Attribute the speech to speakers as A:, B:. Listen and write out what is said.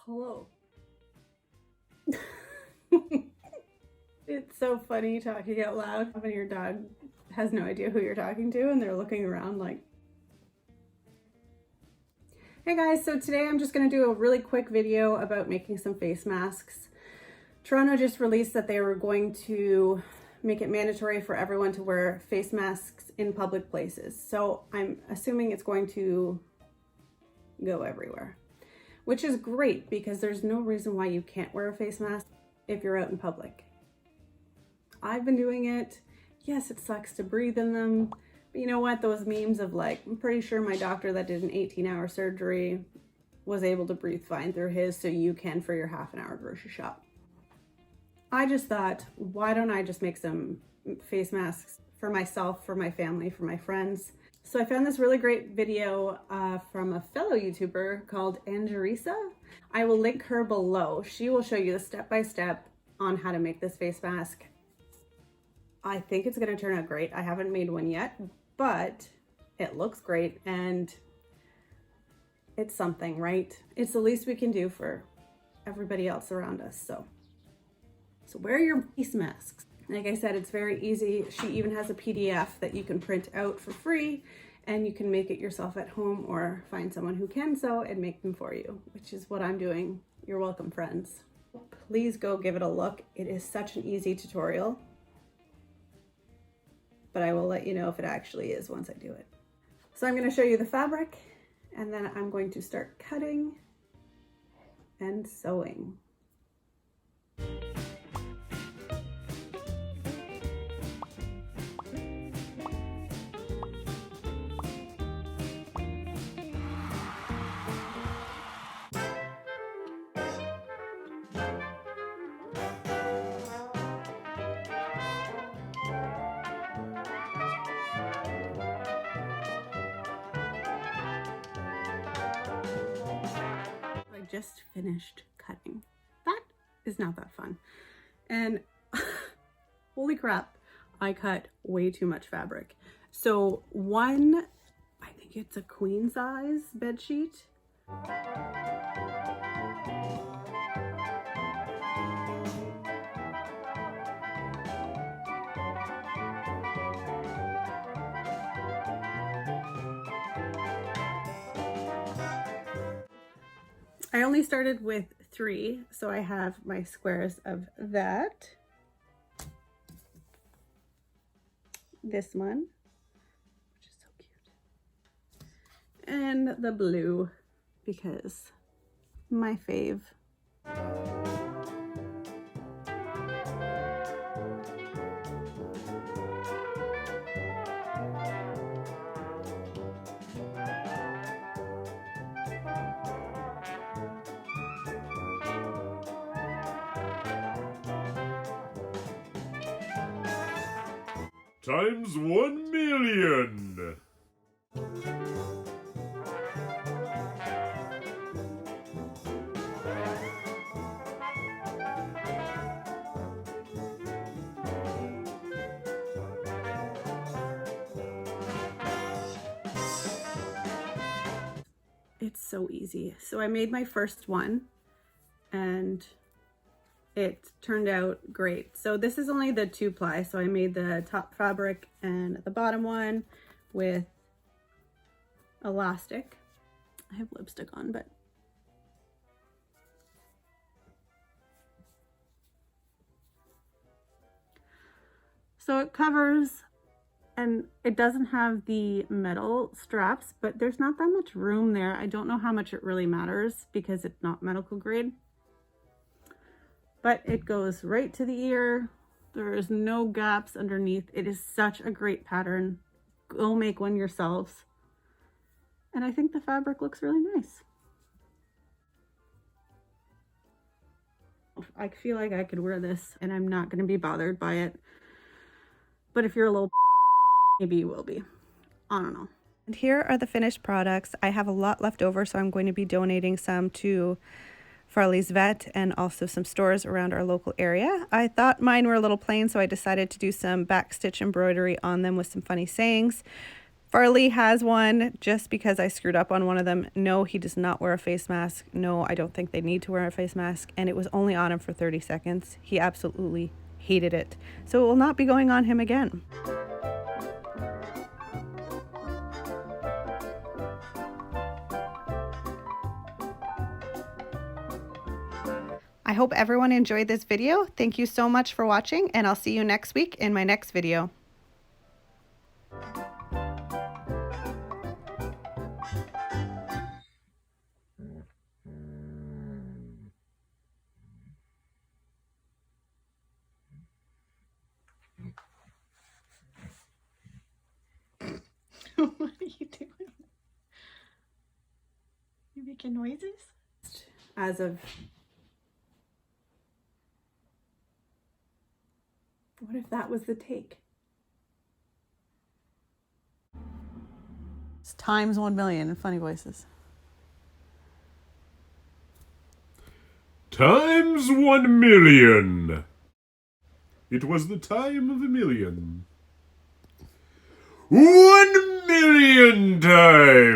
A: Hello. It's so funny talking out loud when your dog has no idea who you're talking to and they're looking around like, hey guys, so today I'm just going to do a really quick video about making some face masks. Toronto just released that they were going to make it mandatory for everyone to wear face masks in public places. So I'm assuming it's going to go everywhere, which is great because there's no reason why you can't wear a face mask if you're out in public. I've been doing it. Yes, it sucks to breathe in them, but you know what? Those memes of like, I'm pretty sure my doctor that did an 18-hour surgery was able to breathe fine through his, so you can for your half-an-hour grocery shop. I just thought, why don't I just make some face masks for myself, for my family, for my friends? So I found this really great video from a fellow YouTuber called Angerisa. I will link her below. She will show you the step-by-step on how to make this face mask. I think it's gonna turn out great. I haven't made one yet, but it looks great and it's something, right? It's the least we can do for everybody else around us. So wear your face masks. Like I said, it's very easy. She even has a PDF that you can print out for free and you can make it yourself at home or find someone who can sew and make them for you, which is what I'm doing. You're welcome, friends. Please go give it a look. It is such an easy tutorial, but I will let you know if it actually is once I do it. So I'm going to show you the fabric and then I'm going to start cutting and sewing. Just finished cutting. That is not that fun. And holy crap, I cut way too much fabric. So one, I think it's a queen size bed sheet. I only started with 3, so I have my squares of that. This one, which is so cute. And the blue, because my fave.
B: Times 1,000,000.
A: It's so easy. So I made my first one and it turned out great. So this is only the 2-ply. So I made the top fabric and the bottom one with elastic. I have lipstick on, but so it covers, and it doesn't have the metal straps, but there's not that much room there. I don't know how much it really matters because it's not medical grade. But it goes right to the ear. There is no gaps underneath. It is such a great pattern. Go make one yourselves. And I think the fabric looks really nice. I feel like I could wear this and I'm not gonna be bothered by it. But if you're a little maybe you will be. I don't know. And here are the finished products. I have a lot left over, so I'm going to be donating some to Farley's Vet and also some stores around our local area. I thought mine were a little plain, so I decided to do some backstitch embroidery on them with some funny sayings. Farley has one just because I screwed up on one of them. No, he does not wear a face mask. No, I don't think they need to wear a face mask. And it was only on him for 30 seconds. He absolutely hated it. So it will not be going on him again. I hope everyone enjoyed this video. Thank you so much for watching, and I'll see you next week in my next video.
C: What are you doing? You making noises?
A: As of... What if that was the take? It's times 1 million in funny voices.
B: Times 1 million. It was the time of a million. 1 million times.